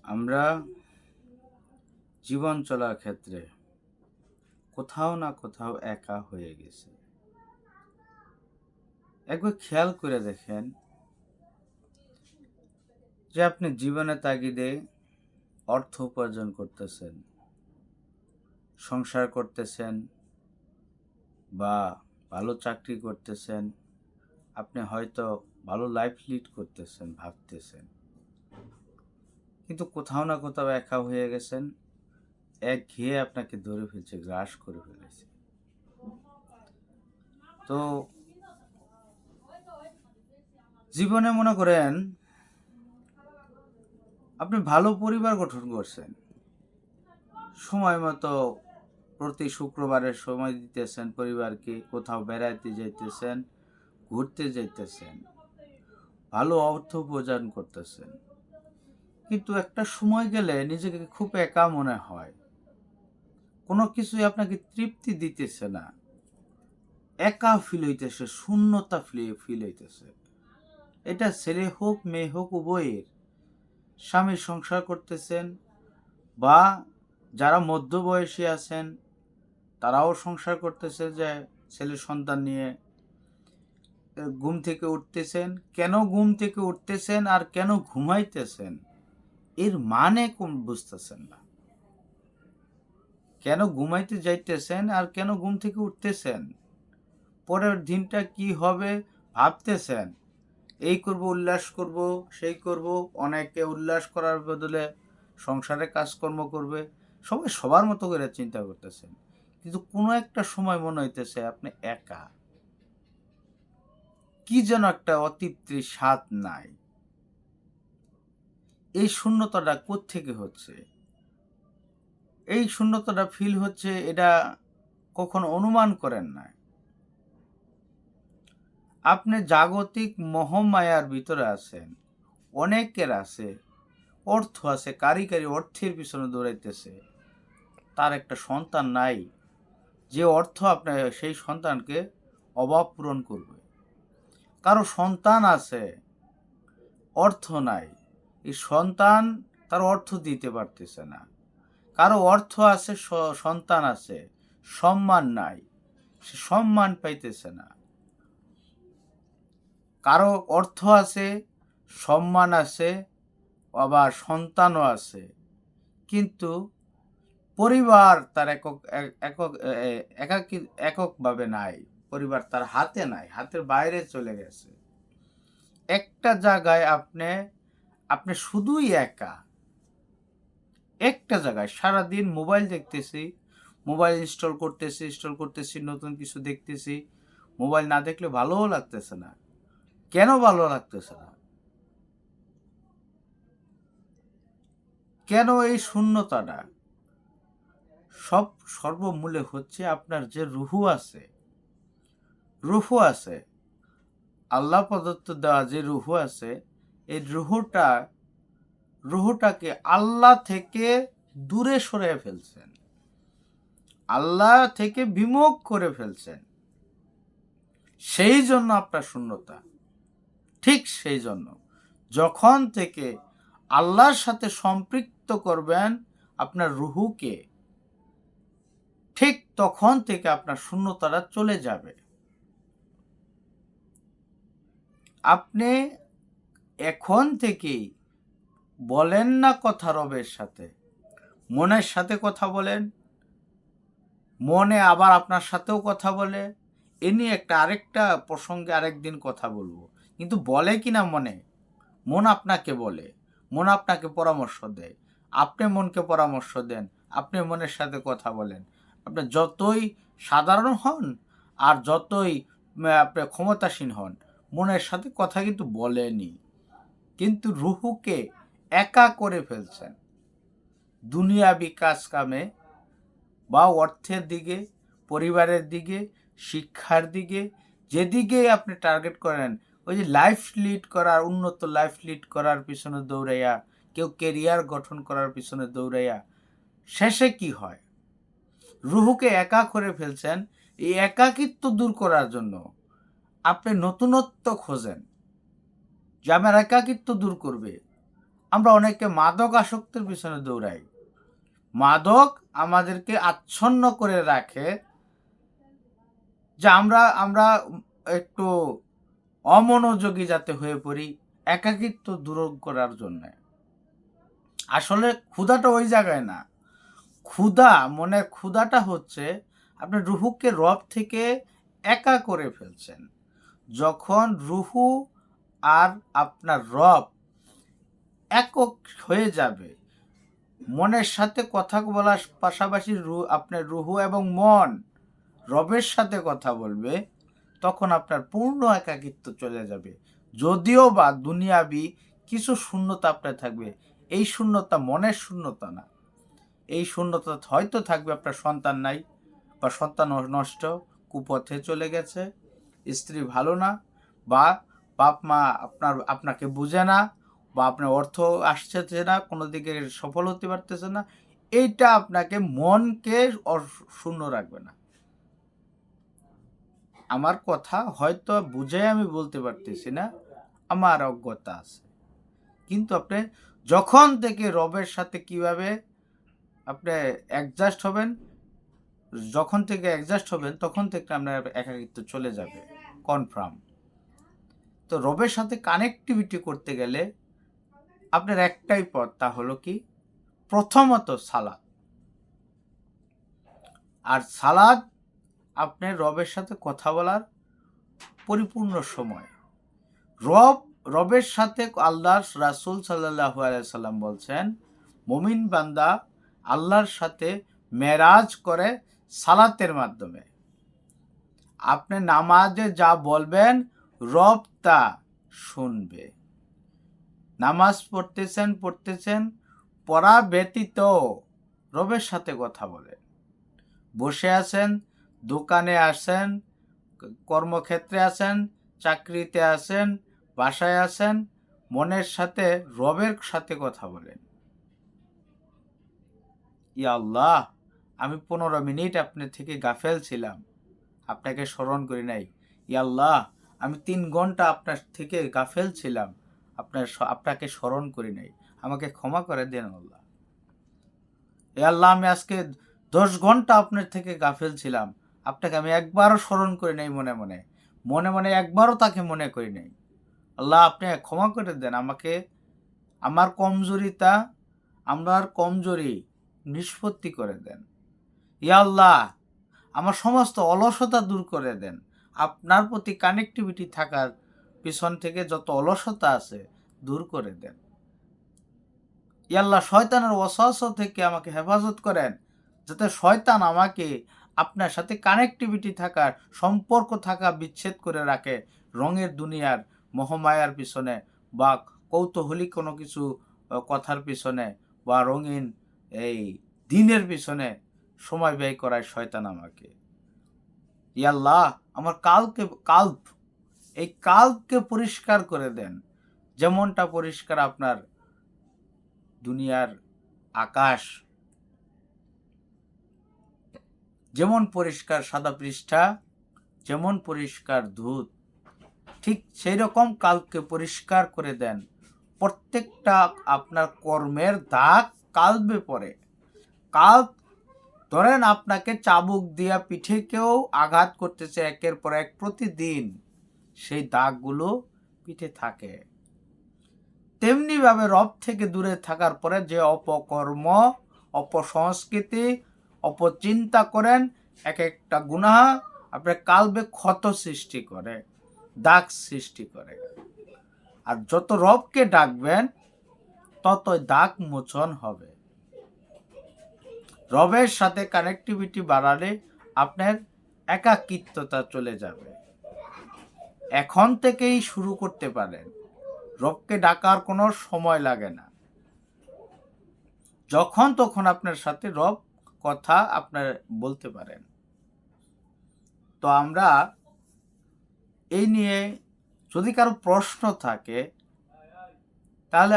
আমরা জীবন চলার ক্ষেত্রে কোথাও না কোথাও একা হয়ে গেছি। একবার খেয়াল করে দেখেন যে আপনি জীবনের তাগিদে অর্থ উপার্জন করতেছেন, সংসার করতেছেন বা ভালো চাকরি করতেছেন। আপনি হয়তো ভালো লাইফ লিড করতেছেন, ভাবতেছেন। কিন্তু কোথাও না কোথাও একা হয়ে গেছেন। একঘেয়ে আপনাকে ধরে ফেলছে, গ্রাস করে ফেলেছে। তো জীবনে মনে করেন আপনি ভালো পরিবার গঠন করছেন, সময় মতো প্রতি শুক্রবারে সময় দিতেছেন পরিবারকে, কোথাও বেড়াইতে যাইতেছেন, ঘুরতে যাইতেছেন, ভালো অর্থ উপার্জন করতেছেন। কিন্তু একটা সময় গেলে নিজেকে খুব একা মনে হয়, কোনো কিছুই আপনাকে তৃপ্তি দিতেছে না, একা ফিল হইতেছে, শূন্যতা ফিল হইতেছে। এটা ছেলে হোক মেয়ে হোক উভয়ের। স্বামী সংসার করতেছেন বা যারা মধ্যবয়সী আছেন তারাও সংসার করতেছে, যে ছেলে সন্তান নিয়ে ঘুম থেকে উঠতেছেন। কেন ঘুম থেকে উঠতেছেন আর কেন ঘুমাইতেছেন এর মানে কোন বুঝতেছেন না। কেন ঘুমাইতে যাইতেছেন আর কেন ঘুম থেকে উঠতেছেন, পরের দিনটা কি হবে ভাবতেছেন। এই করব, উল্লাস করব, সেই করব। অনেকে উল্লাস করার বদলে সংসারে কাজকর্ম করবে। সবাই সবার মতো করে চিন্তা করতেছেন, কিন্তু কোনো একটা সময় মনে হইতেছে আপনি একা। কি যেন একটা অতৃপ্তির স্বাদ নাই। এই শূন্যতাটা কোত্থেকে হচ্ছে? এই শূন্যতাটা ফিল হচ্ছে, এটা কখনো অনুমান করেন না। আপনি জাগতিক মোহমায়ার ভিতরে আছেন। অনেকের আছে, অর্থ আছে, কারি অর্থের পিছনে দৌড়াইতেছে। তার একটা সন্তান নাই, যে অর্থ আপনার সেই সন্তানকে অভাব পূরণ করবে। কারো সন্তান আছে, অর্থ নাই, এই সন্তান তার অর্থ দিতে পারতেছে না। কারো অর্থ আছে, সন্তান আছে, সম্মান নাই, সে সম্মান পাইতেছে না। কারো অর্থ আছে, সম্মান আছে, আবার সন্তানও আছে, কিন্তু পরিবার তার এককভাবে নাই। পরিবার তার হাতে নাই, হাতের বাইরে চলে গেছে। একটা জায়গায় আপনি শুধুই একা। একটা জায়গায় সারাদিন মোবাইল দেখতেছি, মোবাইল ইনস্টল করতেছি, নতুন কিছু দেখতেছি। মোবাইল না দেখলে ভালোও লাগতেছে না। কেন ভালো লাগতেছে না? কেন এই শূন্যতাটা? সর্বমূলে হচ্ছে আপনার যে রুহু আছে, আল্লাহ প্রদত্ত দেওয়া যে রুহু আছে, এই রুহুটাকে আল্লাহ থেকে দূরে সরে ফেলছেন, আল্লাহ থেকে বিমুখ করে ফেলছেন। সেই জন্য আপনার শূন্যতা। ঠিক সেই জন্য যখন থেকে আল্লাহর সাথে সম্পৃক্ত করবেন আপনার রুহুকে, ঠিক তখন থেকে আপনার শূন্যতাটা চলে যাবে। আপনি এখন থেকেই বলেন না কথা রবের সাথে, মনের সাথে কথা বলেন, মনে আবার আপনার সাথেও কথা বলে। এ নিয়ে আরেকটা প্রসঙ্গে আরেকদিন কথা বলবো। কিন্তু বলে কিনা মনে, মন আপনাকে বলে, মন আপনাকে পরামর্শ দেয়। আপনি মনকে পরামর্শ দেন, আপনি মনের সাথে কথা বলেন। আপনি যতই সাধারণ হন আর যতই আপনি ক্ষমতাসীন হন, মনের সাথে কথা কিন্তু বলেনি। কিন্তু রুহুকে একা করে ফেলছেন দুনিয়াবি কাজ কামে বা অর্থের দিকে, পরিবারের দিকে, শিক্ষার দিকে। যেদিকে আপনি টার্গেট করেন, ওই যে লাইফ লিড করার, উন্নত লাইফ লিড করার পিছনে দৌড়াইয়া, কেউ কেরিয়ার গঠন করার পিছনে দৌড়াইয়া, শেষে কি হয়? রুহুকে একা করে ফেলছেন। এই একাকিত্ব দূর করার জন্য আপনি নতুনত্ব খোঁজেন, যে আমার একাকিত্ব দূর করবে। আমরা অনেকে মাদক আসক্তির পিছনে দৌড়াই। মাদক আমাদেরকে আচ্ছন্ন করে রাখে, যে আমরা একটু অমনোযোগী যাতে হয়ে পড়ি, একাকিত্ব দূর করার জন্য। আসলে ক্ষুধাটা ওই জায়গায় না। মনের ক্ষুধাটা হচ্ছে আপনি রুহুকে রব থেকে একা করে ফেলছেন। যখন রুহু আর আপনার রব একক হয়ে যাবে, মনের সাথে কথা বলার পাশাপাশি আপনার রুহু এবং মন রবের সাথে কথা বলবে, তখন আপনার পূর্ণ একাকিত্ব চলে যাবে। যদিও বা দুনিয়াবি কিছু শূন্যতা আপনার থাকবে, এই শূন্যতা মনের শূন্যতা না। এই শূন্যতা হয়তো থাকবে আপনার সন্তান নাই, বা সন্তান নষ্ট, কুপথে চলে গেছে, স্ত্রী ভালো না, বা বাপ মা আপনাকে বুঝে না, বা আপনার অর্থ আসছে না, কোনো দিকে সফল হতে পারতেছে না। এইটা আপনাকে মনকে শূন্য রাখবে না। আমার কথা হয়তো বুঝে আমি বলতে পারতেছি না, আমার অজ্ঞতা আছে। কিন্তু আপনি যখন থেকে রবের সাথে কিভাবে আপনি অ্যাডজাস্ট হবেন, তখন থেকে আপনার একাকিত্ব চলে যাবে, কনফার্ম। তো রবের সাথে কানেক্টিভিটি করতে গেলে আপনার একটাই পথ, তা হলো কি, প্রথমত সালাদ। আর সালাদ আপনার রবের সাথে কথা বলার পরিপূর্ণ সময়। রবের সাথে আল্লাহর রাসূল সাল্লাল্লাহু আলাইহি সাল্লাম বলছেন, মুমিন বান্দা আল্লাহর সাথে মেরাজ করে সালাতের মাধ্যমে। আপনি নামাজে যা বলবেন রব তা শুনবে। নামাজ পড়তেছেন, পড়া ব্যতীত রবের সাথে কথা বলেন। বসে আছেন, দোকানে আছেন, কর্মক্ষেত্রে আছেন, চাকরিতে আছেন, বাসায় আছেন, মনের সাথে রবের সাথে কথা বলেন। ইয়া আল্লাহ, আমি 15 মিনিট আপনার থেকে গাফেল ছিলাম, আপনাকে স্মরণ করি নাই। ইয়া আল্লাহ, আমি 3 ঘন্টা আপনার থেকে গাফেল ছিলাম, আপনাকে স্মরণ করি নাই, আমাকে ক্ষমা করে দেন আল্লাহ। ইয়া আল্লাহ, আমি আজকে 10 ঘন্টা আপনার থেকে গাফেল ছিলাম, আপনাকে আমি একবারও স্মরণ করি নাই, মনে একবারও তাকে মনে করি নাই। আল্লাহ, আপনি ক্ষমা করে দেন আমাকে, আমার কমজোরি নিষ্পত্তি করে দেন। ইয়া আল্লাহ, আমার সমস্ত অলসতা দূর করে দেন। আপনার প্রতি কানেক্টিভিটি থাকার পিছন থেকে যত অলসতা আছে দূর করে দেন। ইয়া আল্লাহ, শয়তানের ওয়াসওয়াসা থেকে আমাকে হেফাজত করেন, যাতে শয়তান আমাকে আপনার সাথে কানেক্টিভিটি থাকার, সম্পর্ক থাকা বিচ্ছেদ করে রাখে রঙের দুনিয়ার মোহমায়ার পিছনে, বা কৌতূহলী কোনো কিছু কথার পিছনে, বা রঙিন এই দিনের পিছনে সময় ব্যয় করায় শয়তান আমাকে। ইয়া আল্লাহ, আমার কাল্পকে পরিষ্কার করে দেন, যেমনটা পরিষ্কার আপনার দুনিয়ার আকাশ, যেমন পরিষ্কার সাদা পৃষ্ঠা, যেমন পরিষ্কার দুধ, ঠিক সেই রকম কাল্পকে পরিষ্কার করে দেন। প্রত্যেকটা আপনার কর্মের দাগ কাল্পে পড়ে। কাল্প ধরেন আপনাকে চাবুক দিয়া পিঠেকেও আঘাত করতেছে একের পর এক প্রতিদিন, সেই দাগগুলো পিঠে থাকে। তেমনিভাবে রব থেকে দূরে থাকার পরে যে অপকর্ম, অপসংস্কৃতি, অপচিন্তা করেন, এক একটা গুনাহ আপনার কালবে ক্ষত সৃষ্টি করে, দাগ সৃষ্টি করে। আর যত রবকে ডাকবেন ততই দাগ মোচন হবে। রবের সাথে কানেক্টিভিটি বাড়ালে আপনার একাকিত্বতা চলে যাবে। এখন থেকেই শুরু করতে পারেন। রবকে ডাকার কোনো সময় লাগে না, যখন তখন আপনার সাথে রব কথা আপনার বলতে পারেন। তো আমরা এই নিয়ে যদি কারো প্রশ্ন থাকে, তাহলে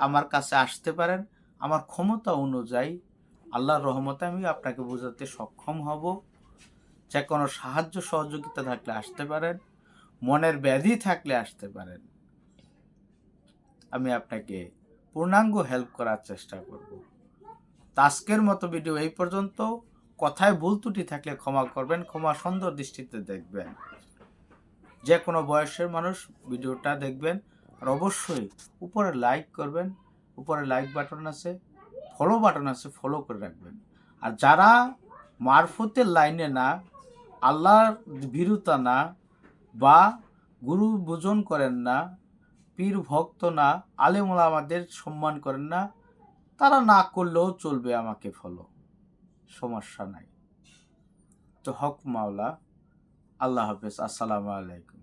আমার কাছে আসতে পারেন। আমার ক্ষমতা অনুযায়ী আল্লাহর রহমতে আমি আপনাকে বোঝাতে সক্ষম হব। যে কোনো সাহায্য সহযোগিতা থাকলে আসতে পারেন, মনের ব্যাধি থাকলে আসতে পারেন। আমি আপনাকে পূর্ণাঙ্গ হেল্প করার চেষ্টা করব। আজকের মতো ভিডিও এই পর্যন্ত। কথায় ভুল ত্রুটি থাকলে ক্ষমা করবেন, ক্ষমা সুন্দর দৃষ্টিতে দেখবেন। যে কোনো বয়সের মানুষ ভিডিওটা দেখবেন, আর অবশ্যই উপরে লাইক করবেন। উপরে লাইক বাটন আছে, ফলো বাটন আছে, ফলো করে রাখবেন। আর যারা মারফতের লাইনে না, আল্লাহর ভীরুতা না, বা গুরু ভোজন করেন না, পীর ভক্ত না, আলেম ওলামাদের সম্মান করেন না, তারা না করলেও চলবে, আমাকে ফলো, সমস্যা নাই। তো হক মাওলা। আল্লাহ হাফেজ। আসসালামু আলাইকুম।